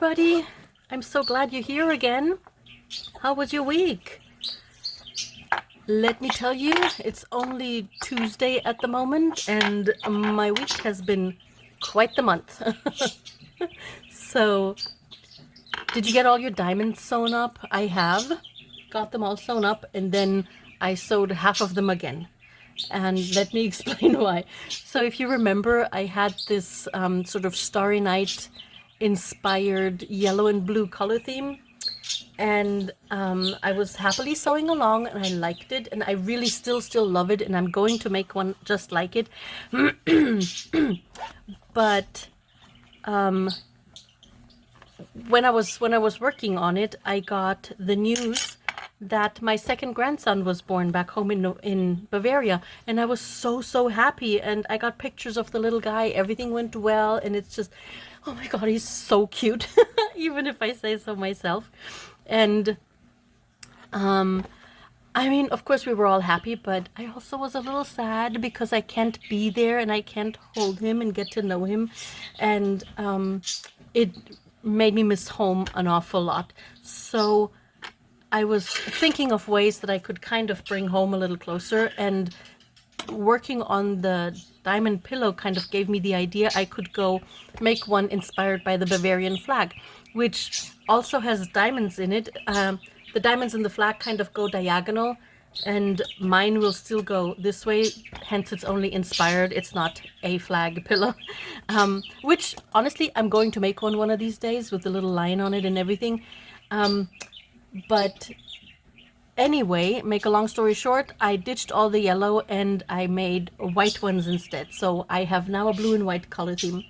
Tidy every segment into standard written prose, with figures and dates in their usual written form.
everybody. I'm so glad you're here again. How was your week? Let me tell you, it's only Tuesday at the moment, and my week has been quite the month. So, did you get all your diamonds sewn up? I have got them all sewn up, and then I sewed half of them again. And let me explain why. So if you remember, I had this sort of Starry Night inspired yellow and blue color theme, and I was happily sewing along, and I liked it, and I really still love it, and I'm going to make one just like it. But when I was working on it, I got the news that my second grandson was born back home in Bavaria, and I was so happy, and I got pictures of the little guy. Everything went well, and it's just, oh my God, he's so cute, even if I say so myself. And I mean, of course we were all happy, but I also was a little sad because I can't be there and I can't hold him and get to know him, and it made me miss home an awful lot. So I was thinking of ways that I could kind of bring home a little closer, and working on the diamond pillow kind of gave me the idea I could go make one inspired by the Bavarian flag, which also has diamonds in it. The diamonds in the flag kind of go diagonal, and mine will still go this way, hence it's only inspired. It's not a flag pillow, which honestly I'm going to make one of these days with the little line on it and everything. But anyway, make a long story short, I ditched all the yellow and I made white ones instead. So I have now a blue and white color theme.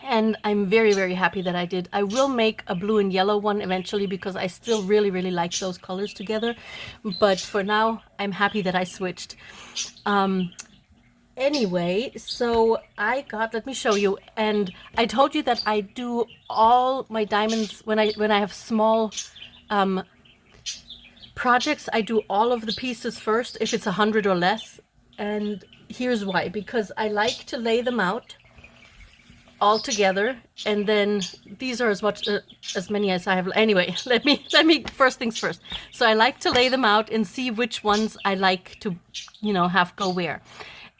And I'm very happy that I did. I will make a blue and yellow one eventually because I still really like those colors together. But for now, I'm happy that I switched. Anyway, so I got, let me show you, and I told you that I do all my diamonds when I have small projects. I do all of the pieces first if it's 100 or less, and here's why. Because I like to lay them out all together, and then these are as many as I have. Anyway, let me first things first. So I like to lay them out and see which ones I like to, have go where.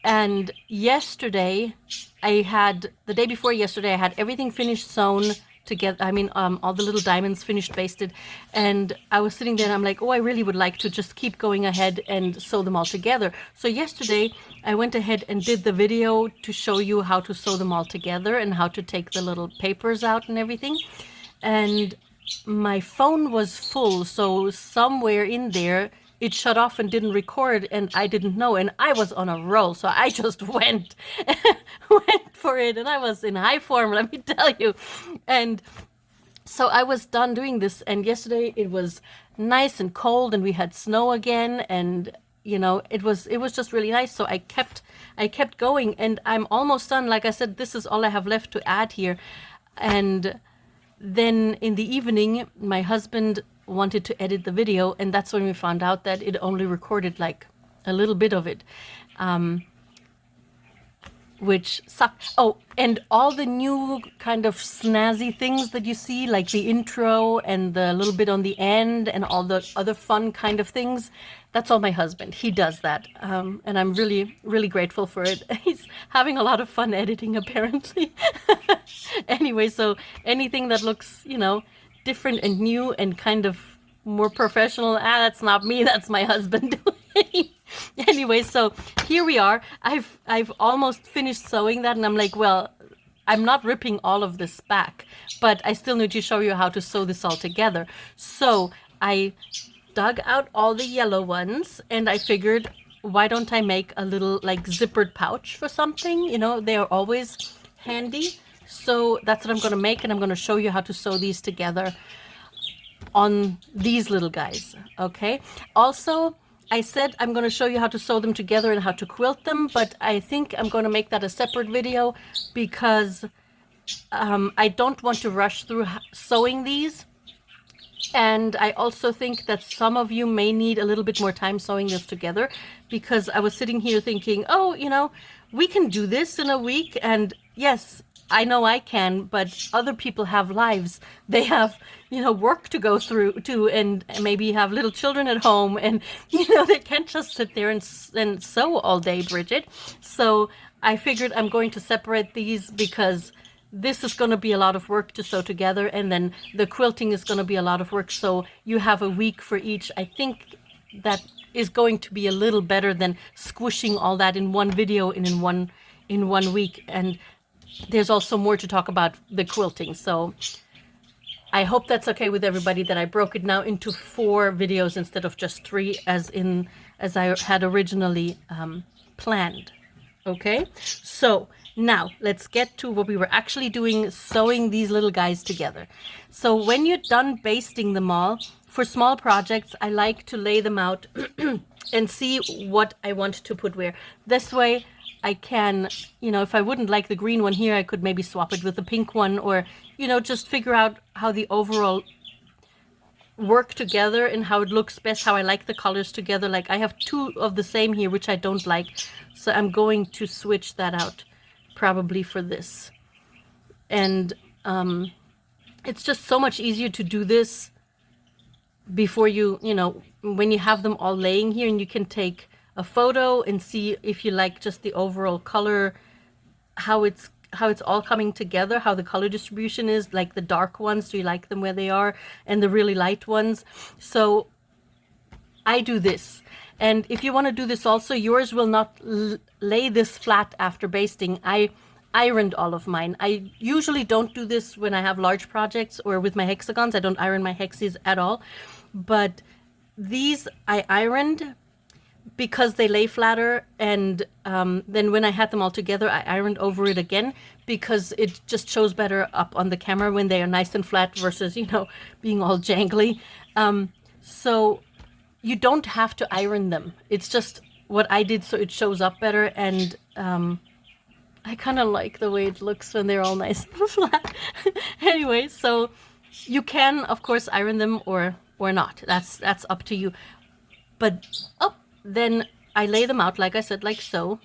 And yesterday, the day before yesterday, I had everything finished sewn together. I mean, all the little diamonds finished basted. And I was sitting there and I'm like, oh, I really would like to just keep going ahead and sew them all together. So yesterday, I went ahead and did the video to show you how to sew them all together and how to take the little papers out and everything. And my phone was full, so somewhere in there, it shut off and didn't record, and I didn't know, and I was on a roll, so I just went for it, and I was in high form, let me tell you. And so I was done doing this, and yesterday it was nice and cold, and we had snow again, and it was just really nice. So I kept going, and I'm almost done. Like I said, this is all I have left to add here. And then in the evening, my husband wanted to edit the video, and that's when we found out that it only recorded like a little bit of it, which sucked. Oh, and all the new kind of snazzy things that you see, like the intro and the little bit on the end and all the other fun kind of things, that's all my husband. He does that, and I'm really grateful for it. He's having a lot of fun editing, apparently. Anyway, so anything that looks different and new and kind of more professional, that's not me, that's my husband doing. Anyway, so here we are. I've almost finished sewing that, and I'm like, well, I'm not ripping all of this back, but I still need to show you how to sew this all together. So I dug out all the yellow ones, and I figured, why don't I make a little like zippered pouch for something? They are always handy. So that's what I'm going to make, and I'm going to show you how to sew these together on these little guys, okay? Also, I said I'm going to show you how to sew them together and how to quilt them, but I think I'm going to make that a separate video because I don't want to rush through sewing these. And I also think that some of you may need a little bit more time sewing this together, because I was sitting here thinking, oh, we can do this in a week, and yes, I know I can, but other people have lives. They have, work to go through to, and maybe have little children at home, and they can't just sit there and sew all day, Bridget. So I figured I'm going to separate these because this is going to be a lot of work to sew together, and then the quilting is going to be a lot of work. So you have a week for each. I think that is going to be a little better than squishing all that in one video and in one week. And there's also more to talk about the quilting. So I hope that's okay with everybody that I broke it now into 4 videos instead of just 3 as I had originally planned. Okay, so now let's get to what we were actually doing, sewing these little guys together. So when you're done basting them all, for small projects, I like to lay them out and see what I want to put where. This way I can, if I wouldn't like the green one here, I could maybe swap it with the pink one, or, just figure out how the overall work together and how it looks best, how I like the colors together. Like I have 2 of the same here, which I don't like. So I'm going to switch that out probably for this. And it's just so much easier to do this before when you have them all laying here, and you can take a photo and see if you like just the overall color, how it's all coming together, how the color distribution is, like the dark ones, do you like them where they are, and the really light ones. So I do this. And if you want to do this also, yours will not lay this flat after basting. I ironed all of mine. I usually don't do this when I have large projects or with my hexagons. I don't iron my hexes at all. But these I ironed because they lay flatter, and then when I had them all together, I ironed over it again because it just shows better up on the camera when they are nice and flat versus, being all jangly. So you don't have to iron them. It's just what I did so it shows up better, and I kind of like the way it looks when they're all nice and flat. Anyway, so you can, of course, iron them or not. That's up to you. But then I lay them out, like I said, like so.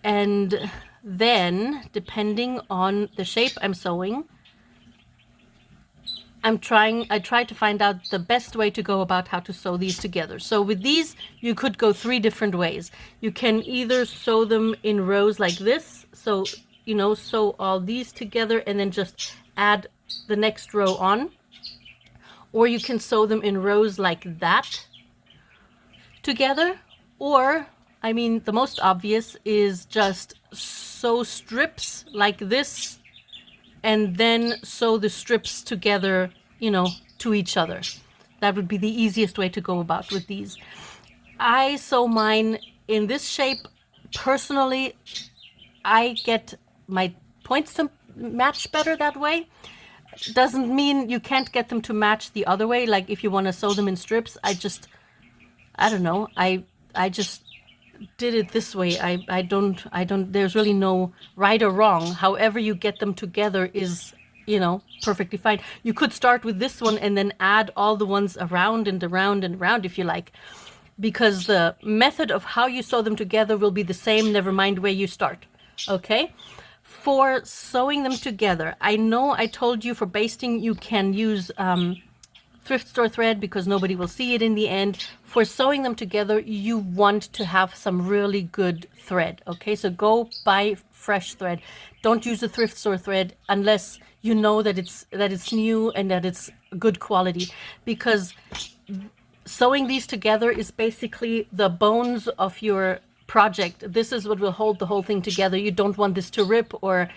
And then, depending on the shape I'm sewing, I try to find out the best way to go about how to sew these together. So with these, you could go 3 different ways. You can either sew them in rows like this. So, sew all these together and then just add the next row on. Or you can sew them in rows like that together. Or, the most obvious is just sew strips like this and then sew the strips together, to each other. That would be the easiest way to go about with these. I sew mine in this shape. Personally, I get my points to match better that way. Doesn't mean you can't get them to match the other way. Like if you want to sew them in strips, I don't know. I just did it this way. I don't, there's really no right or wrong. However you get them together is, perfectly fine. You could start with this one and then add all the ones around and around and around if you like, because the method of how you sew them together will be the same, never mind where you start. Okay? For sewing them together, I know I told you for basting you can use thrift store thread because nobody will see it in the end. For sewing them together, you want to have some really good thread. Okay, so go buy fresh thread. Don't use a thrift store thread unless you know that it's new and that it's good quality, because sewing these together is basically the bones of your project. This is what will hold the whole thing together. You don't want this to rip or,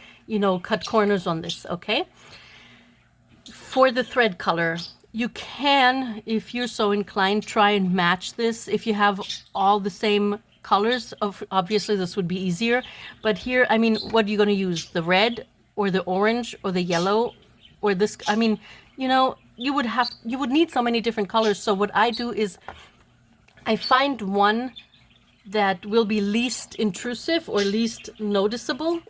cut corners on this, okay? For the thread color, you can, if you're so inclined, try and match this. If you have all the same colors, obviously this would be easier. But here, what are you going to use? The red or the orange or the yellow or this? You would need so many different colors. So what I do is I find one that will be least intrusive or least noticeable,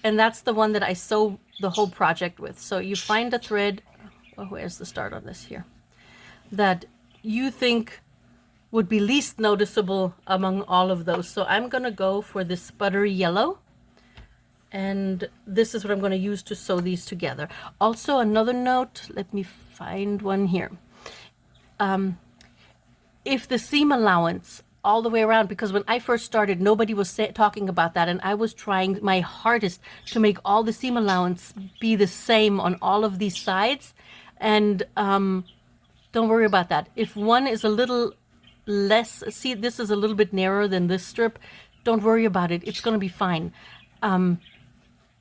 and that's the one that I sew the whole project with. So you find a thread, where's the start on this here, that you think would be least noticeable among all of those. So I'm gonna go for this buttery yellow, And this is what I'm going to use to sew these together. Also, another note, let me find one here. If the seam allowance all the way around, because when I first started, nobody was talking about that, and I was trying my hardest to make all the seam allowance be the same on all of these sides. And don't worry about that. If one is a little less, see, this is a little bit narrower than this strip, don't worry about it. It's going to be fine.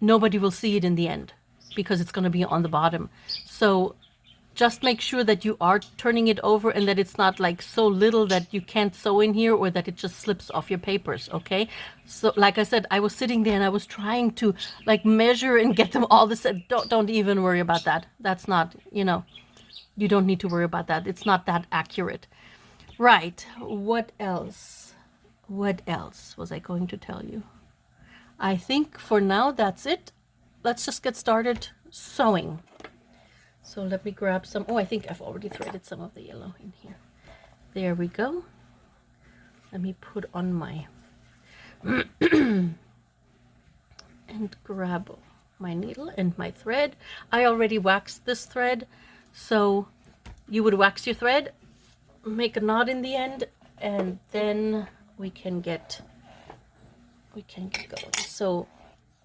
Nobody will see it in the end because it's going to be on the bottom. So just make sure that you are turning it over and that it's not like so little that you can't sew in here or that it just slips off your papers, okay? So like I said, I was sitting there and I was trying to like measure and get them all the same. Don't even worry about that. That's not, you know, you don't need to worry about that. It's not that accurate. Right, what else? What else was I going to tell you? I think for now that's it. Let's just get started sewing. So let me grab some. Oh, I think I've already threaded some of the yellow in here. There we go. Let me put on my and grab my needle and my thread. I already waxed this thread, so you would wax your thread, make a knot in the end, and then we can get going. So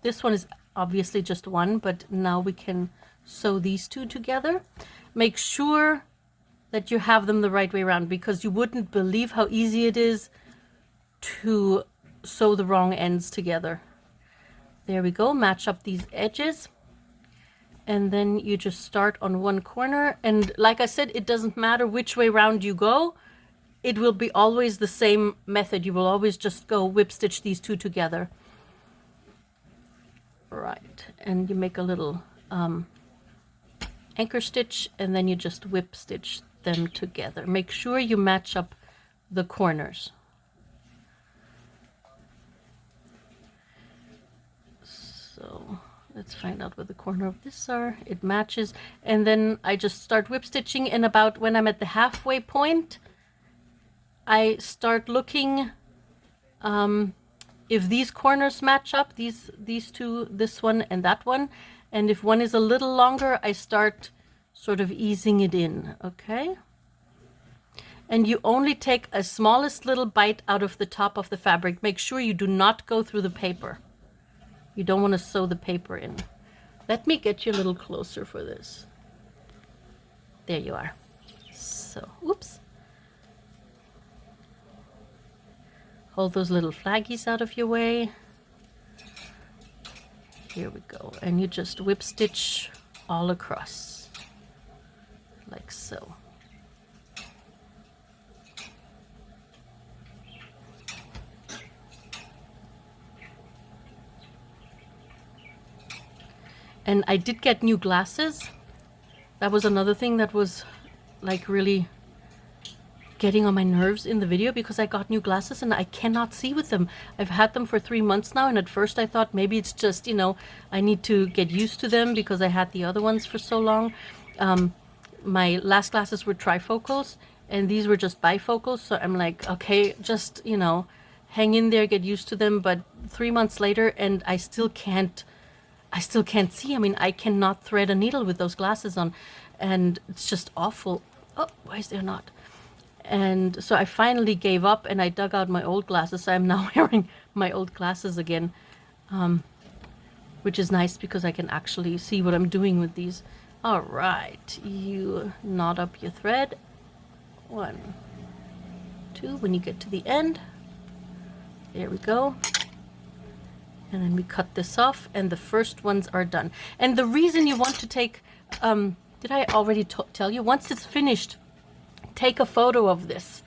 this one is obviously just one, but now we can sew these two together. Make sure that you have them the right way around, because you wouldn't believe how easy it is to sew the wrong ends together. There we go. Match up these edges, and then you just start on one corner, and like I said, it doesn't matter which way round you go. It will be always the same method. You will always just go whip stitch these two together. Right, and you make a little anchor stitch, and then you just whip stitch them together. Make sure you match up the corners. So let's find out where the corner of this are. It matches, and then I just start whip stitching, and about when I'm at the halfway point, I start looking if these corners match up, these two, this one and that one, and if one is a little longer, I start sort of easing it in, okay? And you only take a smallest little bite out of the top of the fabric. Make sure you do not go through the paper. You don't want to sew the paper in. Let me get you a little closer for this. There you are. So, oops. Hold those little flaggies out of your way. Here we go. And you just whip stitch all across, like so. And I did get new glasses. That was another thing that was like really getting on my nerves in the video, because I got new glasses and I cannot see with them. I've had them for 3 months now, and at first I thought maybe it's just, you know, I need to get used to them because I had the other ones for so long. My last glasses were trifocals and these were just bifocals, so I'm like, okay, just, you know, hang in there, get used to them. But 3 months later and I still can't see. I mean, I cannot thread a needle with those glasses on, and it's just awful. Oh, why is there not? And so I finally gave up and I dug out my old glasses. So I'm now wearing my old glasses again, which is nice because I can actually see what I'm doing with these. All right, you knot up your thread. 1, 2, when you get to the end. There we go. And then we cut this off, and the first ones are done. And the reason you want to take, did I already tell you? Once it's finished, take a photo of this,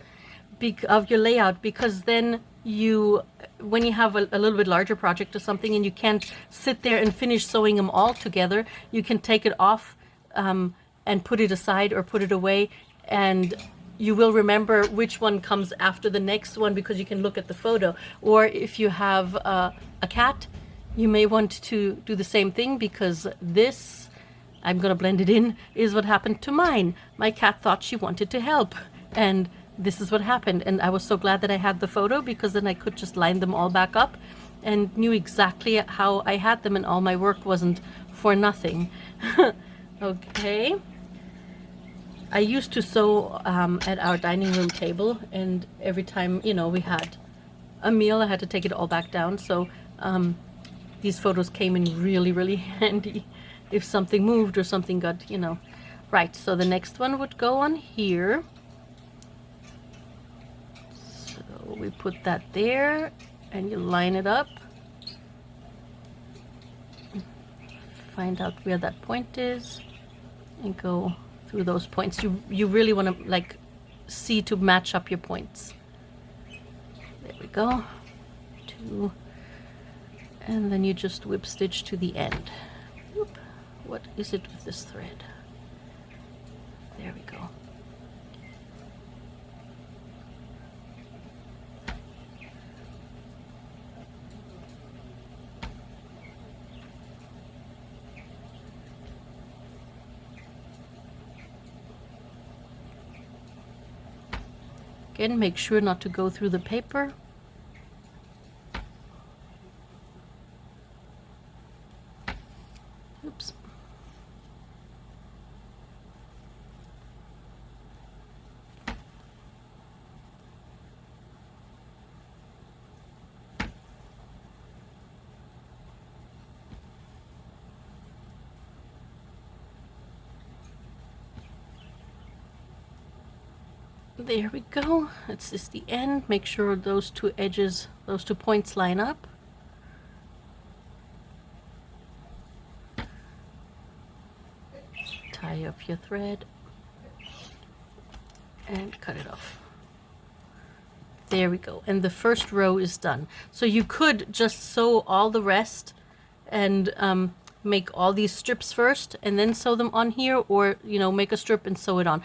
of your layout, because then you, when you have a little bit larger project or something and you can't sit there and finish sewing them all together, you can take it off and put it aside or put it away, and you will remember which one comes after the next one because you can look at the photo. Or if you have a cat, you may want to do the same thing, because this, I'm going to blend it in, is what happened to mine. My cat thought she wanted to help, and this is what happened. And I was so glad that I had the photo, because then I could just line them all back up and knew exactly how I had them, and all my work wasn't for nothing. Okay. I used to sew at our dining room table, and every time, you know, we had a meal, I had to take it all back down. So these photos came in really, really handy if something moved or something got, you know. Right, so the next one would go on here. So we put that there, and you line it up. Find out where that point is, and go through those points. You really want to like see to match up your points. There we go. 2, and then you just whip stitch to the end. Whoop. What is it with this thread? There we go. Again, make sure not to go through the paper. Oops. There we go. That's just the end. Make sure those two edges, those 2 points line up. Tie up your thread and cut it off. There we go. And the first row is done. So you could just sew all the rest and make all these strips first and then sew them on here, or, you know, make a strip and sew it on.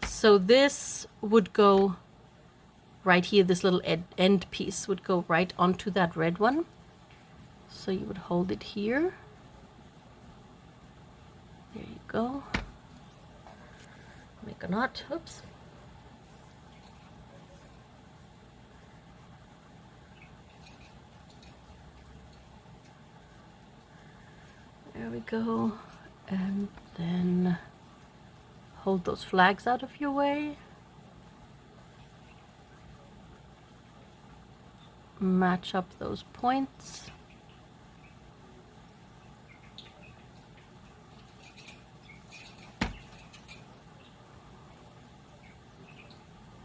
So this would go right here, this little end piece would go right onto that red one. So you would hold it here. There you go. Make a knot. Oops. There we go. And then hold those flags out of your way. Match up those points.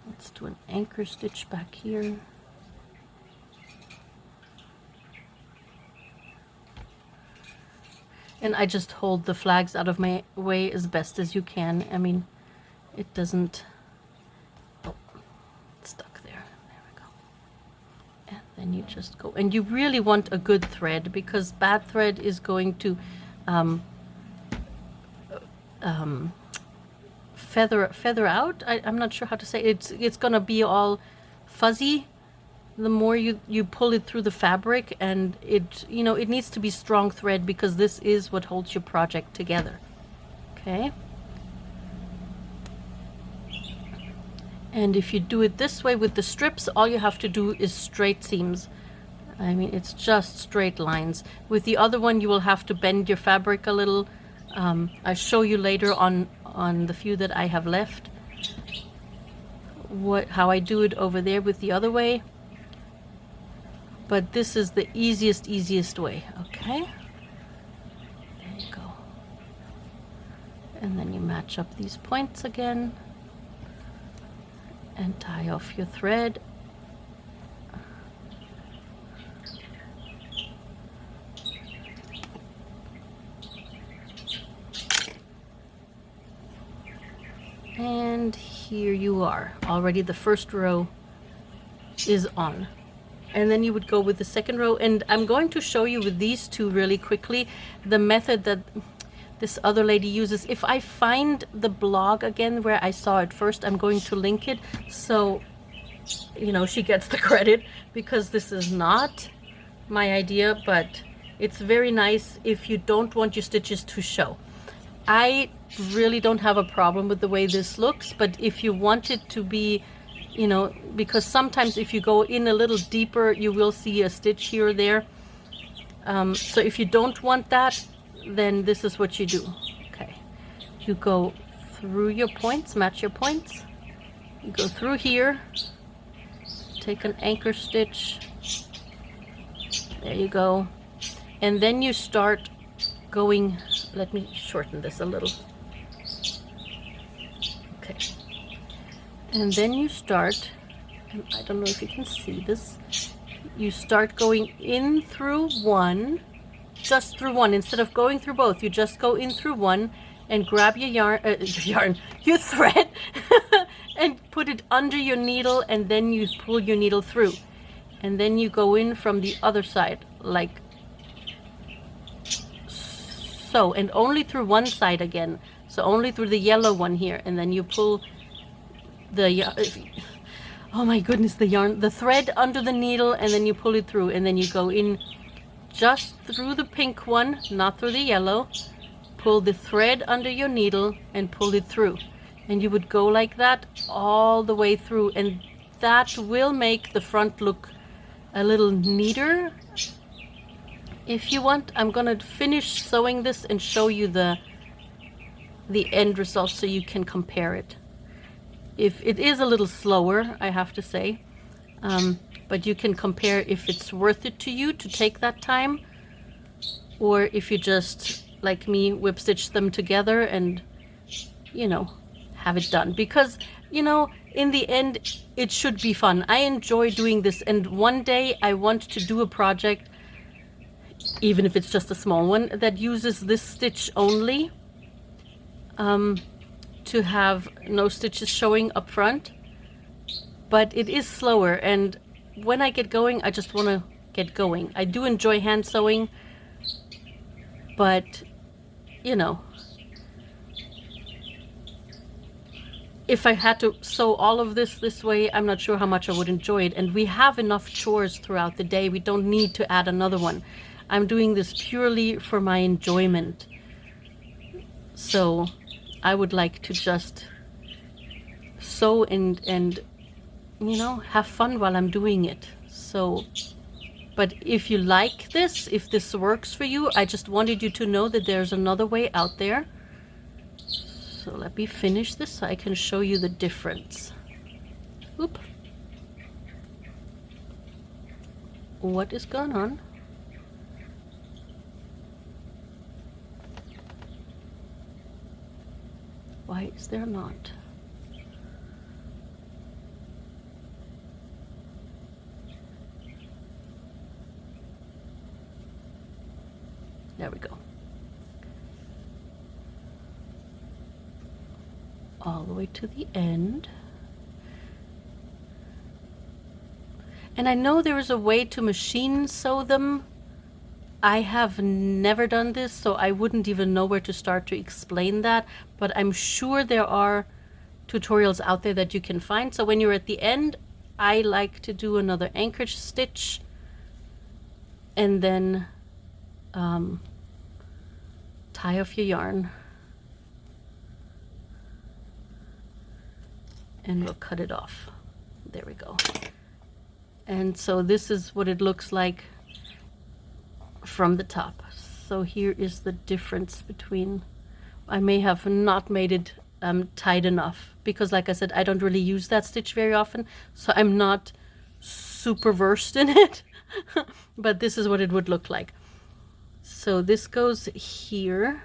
Let's do an anchor stitch back here. And I just hold the flags out of my way as best as you can. I mean, it doesn't... Oh, it's stuck there. There we go. And then you just go. And you really want a good thread, because bad thread is going to feather out. I'm not sure how to say it. It's going to be all fuzzy the more you pull it through the fabric, and it, you know, it needs to be strong thread, because this is what holds your project together. Okay. And if you do it this way with the strips, all you have to do is straight seams. I mean, it's just straight lines. With the other one, you will have to bend your fabric a little. I'll show you later on the few that I have left how I do it over there with the other way. But this is the easiest way. Okay, there you go. And then you match up these points again and tie off your thread. And here you are. Already the first row is on. And then you would go with the second row. And I'm going to show you with these two really quickly the method that this other lady uses. If I find the blog again where I saw it first, I'm going to link it, so, you know, she gets the credit, because this is not my idea, but it's very nice if you don't want your stitches to show. I really don't have a problem with the way this looks, but if you want it to be, you know, because sometimes if you go in a little deeper, you will see a stitch here or there. So if you don't want that, then this is what you do. Okay, you go through your points, match your points. You go through here, take an anchor stitch. There you go. And then you start going, let me shorten this a little. Okay. And then you start, and I don't know if you can see this, you start going in through one, just through one. Instead of going through both, you just go in through one and grab your your thread, and put it under your needle, and then you pull your needle through. And then you go in from the other side, like so, and only through one side again. So only through the yellow one here, and then you pull the, oh my goodness, the thread under the needle, and then you pull it through, and then you go in just through the pink one, not through the yellow. Pull the thread under your needle and pull it through. And you would go like that all the way through, and that will make the front look a little neater. If you want, I'm gonna finish sewing this and show you the end result so you can compare it. If it is a little slower, I have to say, but you can compare if it's worth it to you to take that time, or if you just, like me, whip stitch them together and, you know, have it done. Because, you know, in the end, it should be fun. I enjoy doing this, and one day I want to do a project, even if it's just a small one, that uses this stitch only, to have no stitches showing up front. But it is slower, and when I get going, I just want to get going. I do enjoy hand sewing, but, you know, if I had to sew all of this way, I'm not sure how much I would enjoy it. And we have enough chores throughout the day. We don't need to add another one. I'm doing this purely for my enjoyment. So I would like to just sew and you know, have fun while I'm doing it. So, but if you like this, if this works for you, I just wanted you to know that there's another way out there. So let me finish this so I can show you the difference. Oop. What is going on? Why is there not? There we go. All the way to the end. And I know there is a way to machine sew them. I have never done this, so I wouldn't even know where to start to explain that, but I'm sure there are tutorials out there that you can find. So when you're at the end, I like to do another anchorage stitch, and then tie off your yarn, and we'll cut it off. There we go. And so this is what it looks like from the top. So here is the difference between, I may have not made it tight enough, because like I said, I don't really use that stitch very often, so I'm not super versed in it. But this is what it would look like. So this goes here,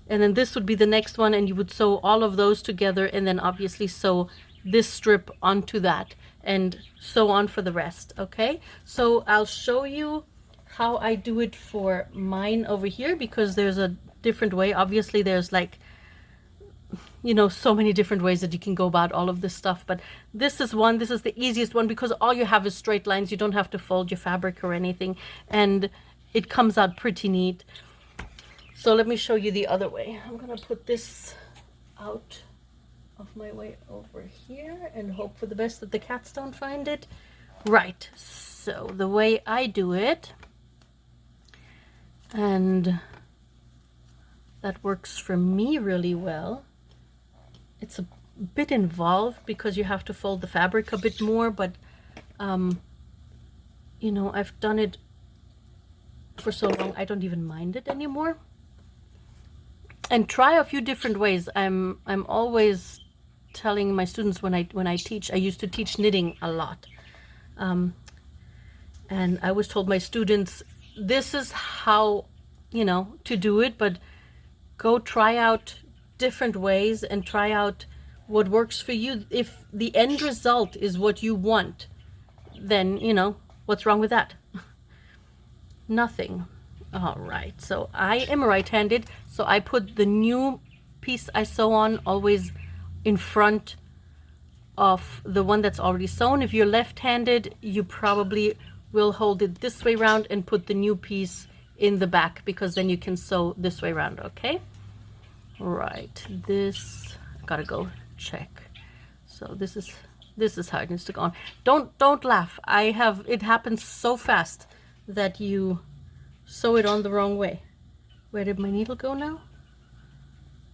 and then this would be the next one, and you would sew all of those together, and then obviously sew this strip onto that, and so on for the rest. Okay, so I'll show you how I do it for mine over here, because there's a different way. Obviously there's, like, you know, so many different ways that you can go about all of this stuff, but this is the easiest one, because all you have is straight lines. You don't have to fold your fabric or anything, and it comes out pretty neat. So let me show you the other way. I'm gonna put this out of my way over here and hope for the best that the cats don't find it. Right, so the way I do it, and that works for me really well. It's a bit involved because you have to fold the fabric a bit more, but you know, I've done it for so long, I don't even mind it anymore. And try a few different ways. I'm always telling my students when I teach. I used to teach knitting a lot, and I always told my students, this is how, you know, to do it, but go try out different ways and try out what works for you. If the end result is what you want, then, you know, what's wrong with that? Nothing. All right, so I am right-handed, so I put the new piece I sew on always in front of the one that's already sewn. If you're left-handed, you probably will hold it this way around and put the new piece in the back, because then you can sew this way around. Okay, right, this gotta go check. So this is how it needs to go on. Don't laugh. It happens so fast that you sew it on the wrong way. Where did my needle go now?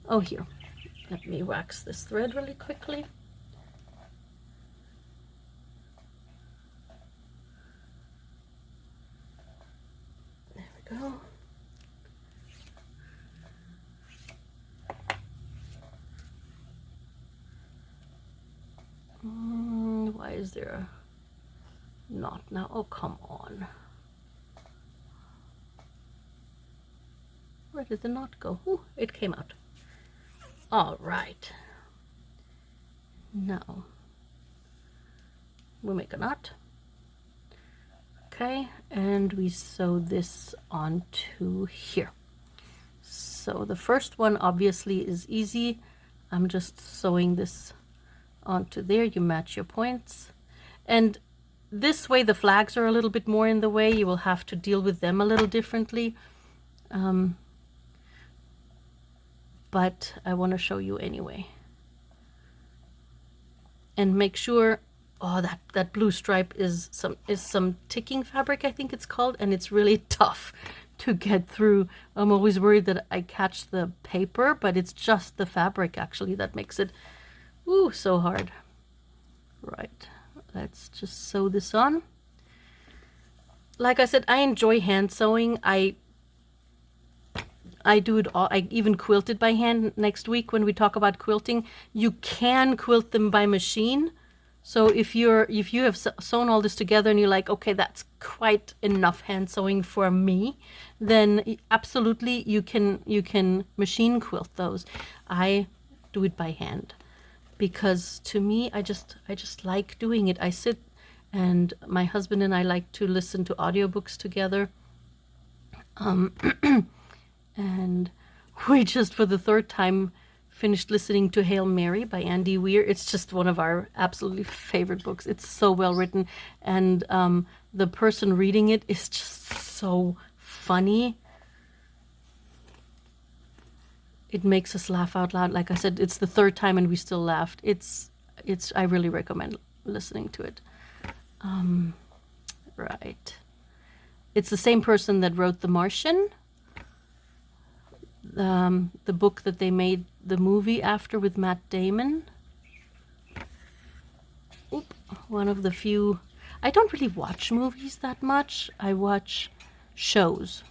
Oh, here. Let me wax this thread really quickly. There we go. Why is there a knot now? Oh, come on. Where did the knot go? Ooh, it came out. All right. Now we make a knot. Okay, and we sew this onto here. So the first one obviously is easy. I'm just sewing this onto there. You match your points, and this way the flags are a little bit more in the way. You will have to deal with them a little differently. But I want to show you anyway. And make sure, oh, that blue stripe is some ticking fabric, I think it's called, and it's really tough to get through. I'm always worried that I catch the paper, but it's just the fabric actually that makes it, ooh, so hard. Right, let's just sew this on. Like I said, I enjoy hand sewing. I do it all. I even quilt it by hand. Next week when we talk about quilting, you can quilt them by machine. So if you have sewn all this together and you're like, okay, that's quite enough hand sewing for me, then absolutely you can machine quilt those. I do it by hand because to me, I just like doing it. I sit, and my husband and I like to listen to audiobooks together. And we just, for the third time, finished listening to Hail Mary by Andy Weir. It's just one of our absolutely favorite books. It's so well written, and the person reading it is just so funny. It makes us laugh out loud. Like I said, it's the third time and we still laughed. I really recommend listening to it. Right. It's the same person that wrote The Martian. The book that they made the movie after with Matt Damon. Oop, one of the few. I don't really watch movies that much. I watch shows,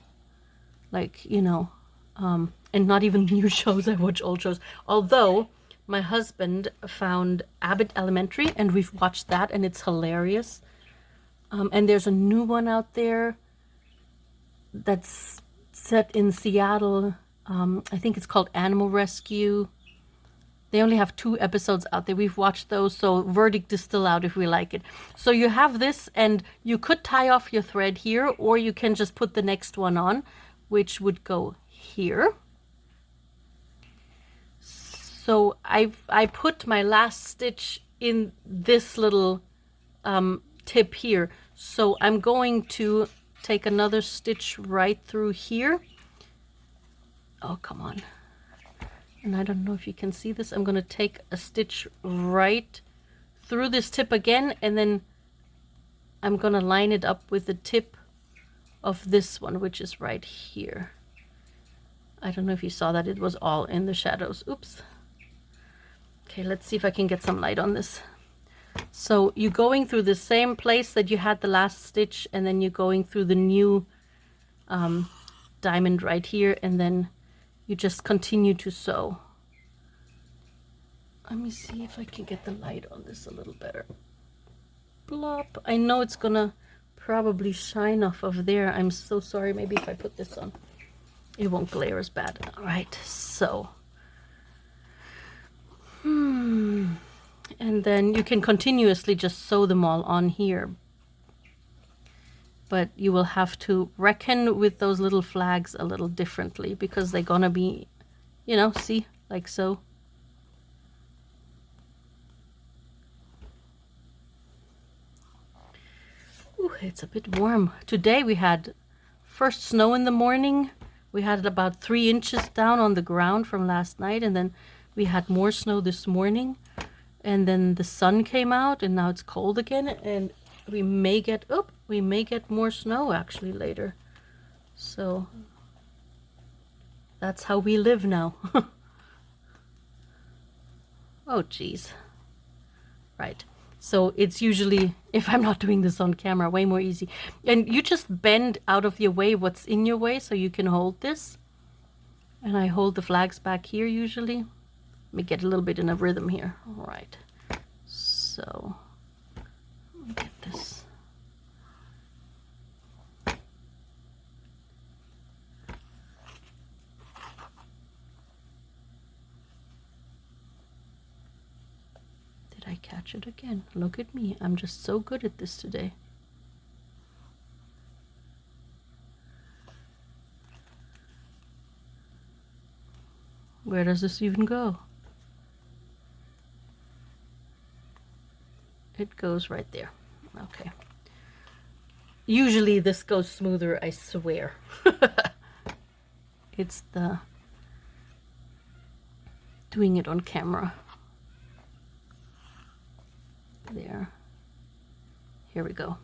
like, you know, and not even new shows. I watch old shows. Although my husband found Abbott Elementary, and we've watched that, and it's hilarious. And there's a new one out there that's set in Seattle. I think it's called Animal Rescue. They only have 2 episodes out there. We've watched those, so verdict is still out if we like it. So you have this, and you could tie off your thread here, or you can just put the next one on, which would go here. So I put my last stitch in this little tip here. So I'm going to take another stitch right through here. Oh, come on. And I don't know if you can see this. I'm going to take a stitch right through this tip again, and then I'm going to line it up with the tip of this one, which is right here. I don't know if you saw that. It was all in the shadows. Oops. Okay, let's see if I can get some light on this. So you're going through the same place that you had the last stitch, and then you're going through the new diamond right here, and then you just continue to sew. Let me see if I can get the light on this a little better. Blop. I know it's gonna probably shine off of there. I'm so sorry. Maybe if I put this on, it won't glare as bad. All right, so. And then you can continuously just sew them all on here. But you will have to reckon with those little flags a little differently, because they're gonna be, you know, see, like so. Ooh, it's a bit warm. Today we had first snow in the morning. We had about 3 inches down on the ground from last night, and then we had more snow this morning. And then the sun came out, and now it's cold again, and we may get more snow actually later. So that's how we live now. Oh geez. Right. So it's usually, if I'm not doing this on camera, way more easy. And you just bend out of your way what's in your way so you can hold this. And I hold the flags back here usually. Let me get a little bit in a rhythm here. All right. So let me get this. Did I catch it again? Look at me. I'm just so good at this today. Where does this even go? It goes right there. Okay. Usually this goes smoother, I swear. It's the doing it on camera. There. Here we go.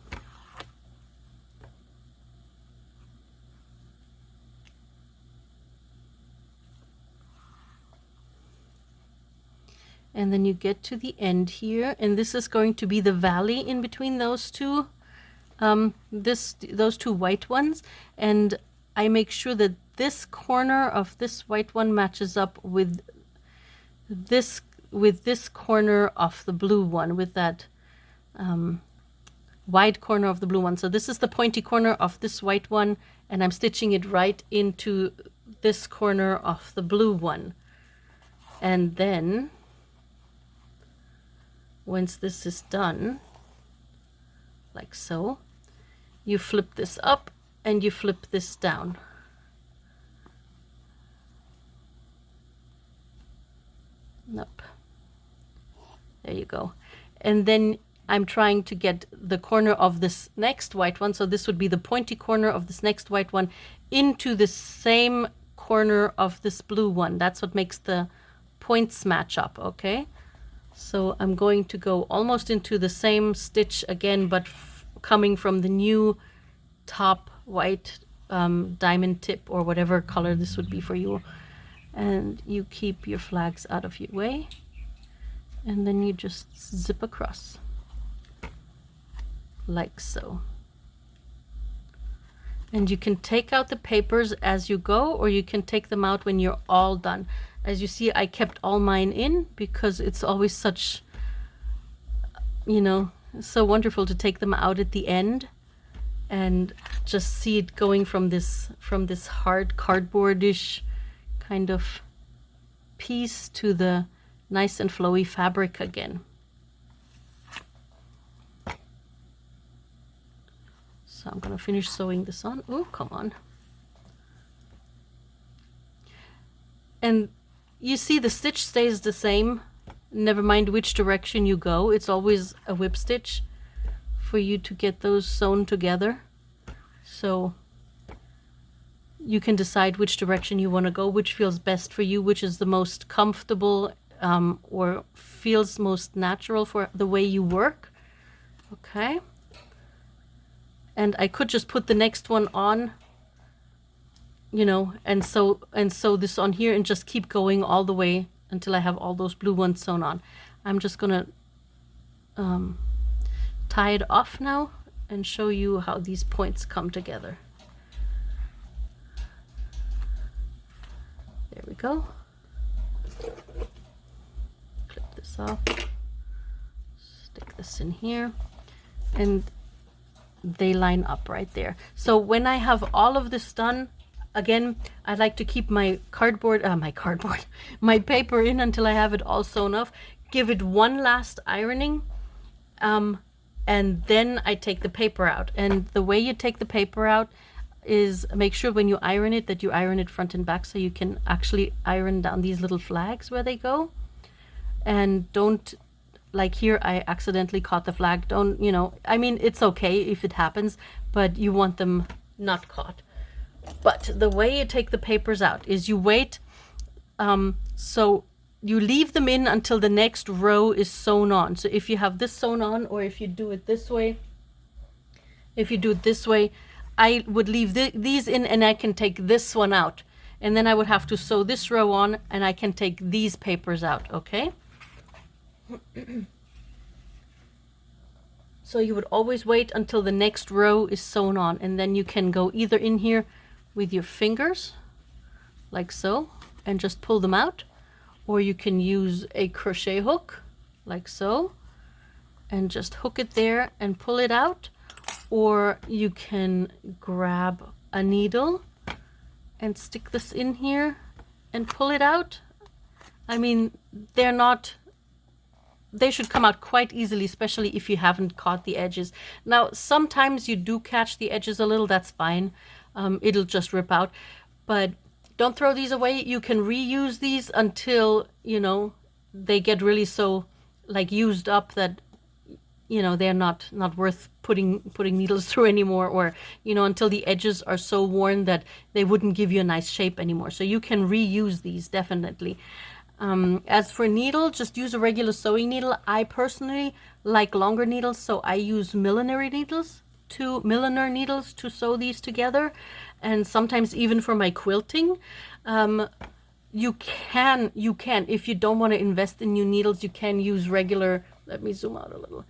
And then you get to the end here, and this is going to be the valley in between those two, those two white ones, and I make sure that this corner of this white one matches up with this corner of the blue one, with that wide corner of the blue one. So this is the pointy corner of this white one, and I'm stitching it right into this corner of the blue one. And then once this is done, like so, you flip this up and you flip this down. Nope. There you go. And then I'm trying to get the corner of this next white one, so this would be the pointy corner of this next white one, into the same corner of this blue one. That's what makes the points match up, okay? So I'm going to go almost into the same stitch again, but coming from the new top white diamond tip, or whatever color this would be for you. And you keep your flags out of your way, and then you just zip across like so. And you can take out the papers as you go, or you can take them out when you're all done. As you see, I kept all mine in because it's always such, you know, so wonderful to take them out at the end and just see it going from this hard cardboardish kind of piece to the nice and flowy fabric again. So I'm gonna finish sewing this on. Oh, come on. And you see the stitch stays the same, never mind which direction you go. It's always a whip stitch for you to get those sewn together. So you can decide which direction you want to go, which feels best for you, which is the most comfortable or feels most natural for the way you work. Okay. And I could just put the next one on, you know, and sew this on here and just keep going all the way until I have all those blue ones sewn on. I'm just gonna tie it off now and show you how these points come together. There we go. Clip this off. Stick this in here. And they line up right there. So when I have all of this done, again, I like to keep my my paper in until I have it all sewn off. Give it one last ironing, and then I take the paper out. And the way you take the paper out is make sure when you iron it that you iron it front and back, so you can actually iron down these little flags where they go. And don't, like here, I accidentally caught the flag. Don't, you know, I mean, it's okay if it happens, but you want them not caught. But the way you take the papers out is you wait, so you leave them in until the next row is sewn on. So if you have this sewn on, or if you do it this way, I would leave these in, and I can take this one out. And then I would have to sew this row on, and I can take these papers out, okay? So you would always wait until the next row is sewn on, and then you can go either in here with your fingers, like so, and just pull them out, or you can use a crochet hook, like so, and just hook it there and pull it out, or you can grab a needle and stick this in here and pull it out. I mean, they should come out quite easily, especially if you haven't caught the edges. Now, sometimes you do catch the edges a little, that's fine. It'll just rip out. But don't throw these away. You can reuse these until, you know, they get really so, like, used up that, you know, they're not worth putting needles through anymore, or, you know, until the edges are so worn that they wouldn't give you a nice shape anymore. So you can reuse these, definitely. As for needle, just use a regular sewing needle. I personally like longer needles, so I use milliner needles to sew these together. And sometimes even for my quilting, you can, if you don't want to invest in new needles, you can use regular, let me zoom out a little.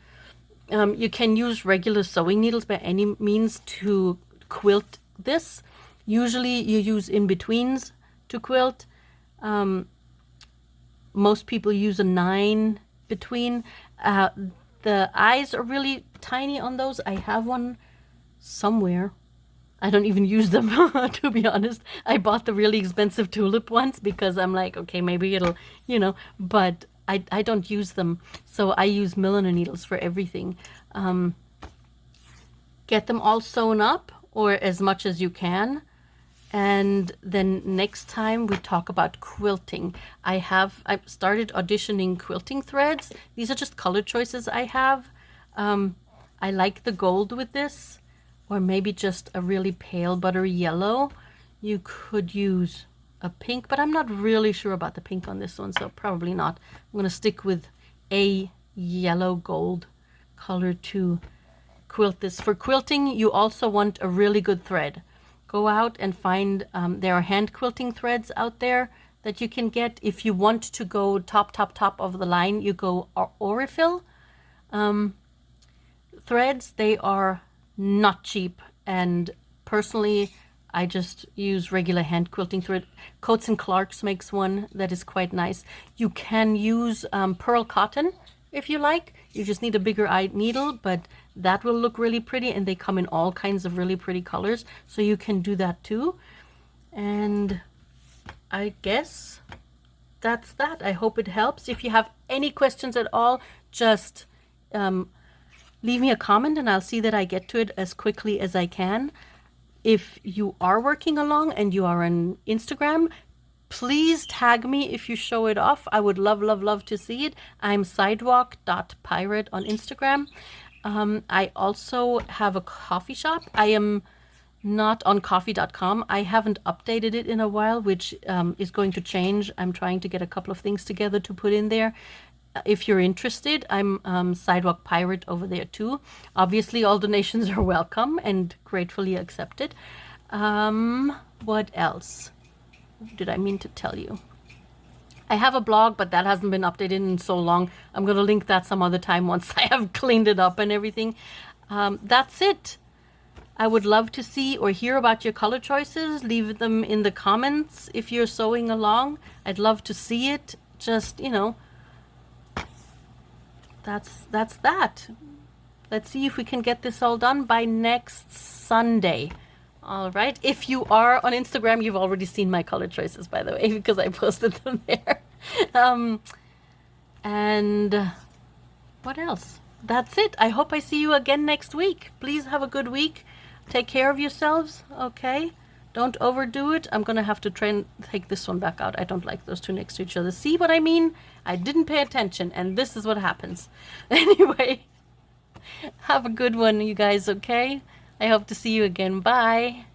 You can use regular sewing needles by any means to quilt this. Usually you use in-betweens to quilt. Most people use a 9 between. The eyes are really tiny on those. I have one somewhere. I don't even use them, to be honest. I bought the really expensive tulip ones because I'm like, okay, maybe it'll, you know, but I don't use them. So I use milliner needles for everything. Get them all sewn up, or as much as you can. And then next time we talk about quilting. I've started auditioning quilting threads. These are just color choices I have. I like the gold with this, or maybe just a really pale buttery yellow. You could use a pink, but I'm not really sure about the pink on this one, so probably not. I'm gonna stick with a yellow gold color to quilt this. For quilting, you also want a really good thread. Go out and find, there are hand quilting threads out there that you can get. If you want to go top of the line, you go Orifil threads. They are not cheap, and personally I just use regular hand quilting thread. Coats and Clark's makes one that is quite nice. You can use pearl cotton if you like. You just need a bigger needle, but that will look really pretty, and they come in all kinds of really pretty colors, so you can do that too. And I guess that's that. I hope it helps. If you have any questions at all, just leave me a comment and I'll see that I get to it as quickly as I can. If you are working along and you are on Instagram, please tag me if you show it off. I would love to see it. I'm sidewalk.pirate on Instagram. I also have a coffee shop. I am not on coffee.com. I haven't updated it in a while, which is going to change. I'm trying to get a couple of things together to put in there. If you're interested, I'm Sidewalk Pirate over there too. Obviously, all donations are welcome and gratefully accepted. What else did I mean to tell you? I have a blog, but that hasn't been updated in so long. I'm going to link that some other time once I have cleaned it up and everything. That's it. I would love to see or hear about your color choices. Leave them in the comments if you're sewing along. I'd love to see it. Just, you know, that's that. Let's see if we can get this all done by next Sunday. All right. If you are on Instagram, you've already seen my color choices, by the way, because I posted them there. And what else? That's it. I hope I see you again next week. Please have a good week. Take care of yourselves, okay? Don't overdo it. I'm going to have to try and take this one back out. I don't like those two next to each other. See what I mean? I didn't pay attention, and this is what happens. Anyway, have a good one, you guys, okay? I hope to see you again. Bye.